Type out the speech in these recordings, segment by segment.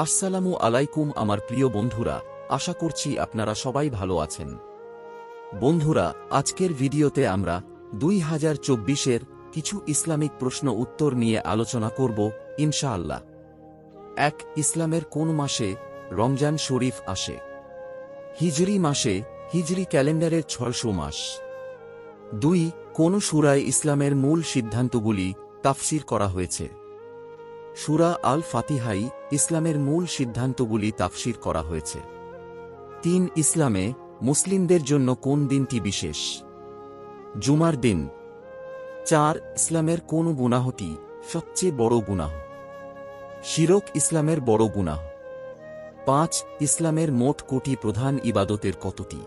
আসসালামু আলাইকুম আমার প্রিয় বন্ধুরা, আশা করছি আপনারা সবাই ভালো আছেন। বন্ধুরা, আজকের ভিডিওতে আমরা 2024-এর কিছু ইসলামিক প্রশ্ন উত্তর নিয়ে আলোচনা করব ইনশাআল্লাহ। 1. ইসলামের কোন মাসে রমজান শরীফ আসে? হিজরি মাসে, হিজরি ক্যালেন্ডারের 600 মাস। 2. কোন সূরায় ইসলামের মূল সিদ্ধান্তগুলি তাফসীর করা হয়েছে? সূরা আল ফাতিহাই ইসলামের মূল সিদ্ধান্তগুলি তাফসীর করা হয়েছে। 3. ইসলামে মুসলিমদের জন্য কোন দিনটি বিশেষ? জুমার দিন। 4. ইসলামের কোন গুনাহটি সবচেয়ে বড় গুনাহ? শিরক ইসলামের বড় গুনাহ। 5. ইসলামের মোট কোটি প্রধান ইবাদতের কতটি?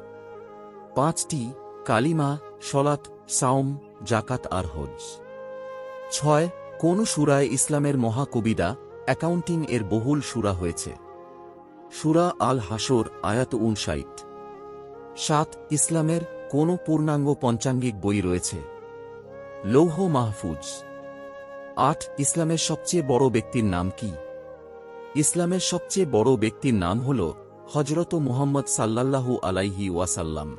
5টি। কালিমা, সলাত, সাওম, জাকাত আর হজ। 6. কোন সূরায় ইসলামের মহাকবিদা অ্যাকাউন্টিং এর বহুল সূরা হয়েছে? সূরা আল হাসর আয়াত 59। 7. ইসলামের কোন পূর্ণাঙ্গ পঞ্চাঙ্গিক বই রয়েছে? লৌহ মাহফুজ। 8. ইসলামের সবচেয়ে বড় ব্যক্তির নাম কি? ইসলামের সবচেয়ে বড় ব্যক্তির নাম হল হযরত মুহাম্মদ সাল্লাল্লাহু আলাইহি ওয়াসাল্লাম।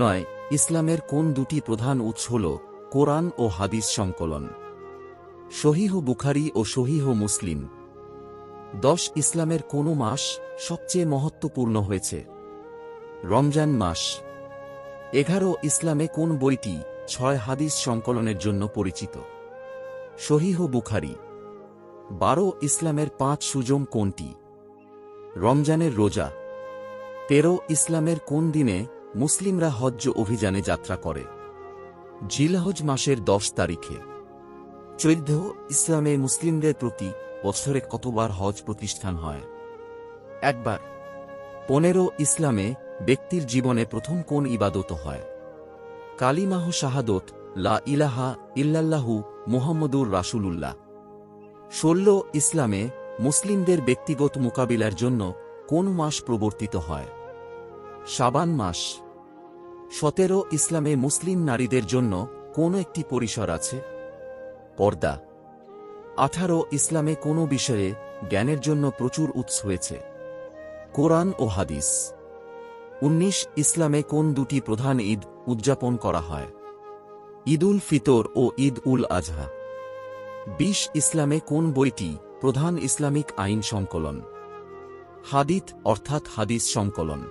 9. ইসলামের কোন দুটি প্রধান উৎস হল কোরআন ও হাদিস সংকলন? সহিহ বুখারী ও সহিহ মুসলিম। 10. ইসলামের কোন মাস সবচেয়ে মহত্বপূর্ণ হয়েছে? রমজান মাস। 11. ইসলামে কোন বইটি 6 হাদিস সংকলনের জন্য পরিচিত? সহিহ বুখারী। 12. ইসলামের 5 সুজম কোনটি? রমজানের রোজা। 13. ইসলামের কোন দিনে মুসলিমরা হজ্জ অভিযানে যাত্রা করে? জিলহজ মাসের 10 তারিখে। 14. ইসলামে মুসলিমদের প্রতি বছরে কতবার হজ প্রতিষ্ঠান হয়? একবার। 15. ইসলামে ব্যক্তির জীবনে প্রথম কোন ইবাদত হয়? কালিমাহ শাহাদত, লা ইলাহা ইল্লাল্লাহু মুহাম্মদুর রাসূলুল্লাহ। 16. ইসলামে মুসলিমদের ব্যক্তিগত মোকাবিলার জন্য কোন মাস প্রবর্তিত হয়? শাবান মাস। 17. ইসলামে মুসলিম নারীদের জন্য কোন একটি পরিসর আছে? পর্দা। 18. ইসলামে কোন বিষয়ে জ্ঞানের জন্য প্রচুর উৎস হয়েছে? কোরআন ও হাদিস। 19. ইসলামে কোন দুটি প্রধান ঈদ উদযাপন করা হয়? ঈদ উল ফিতর ও ঈদ উল আজহা। 20. ইসলামে কোন বইটি প্রধান ইসলামিক আইন সংকলন? হাদিথ অর্থাৎ হাদিস সংকলন।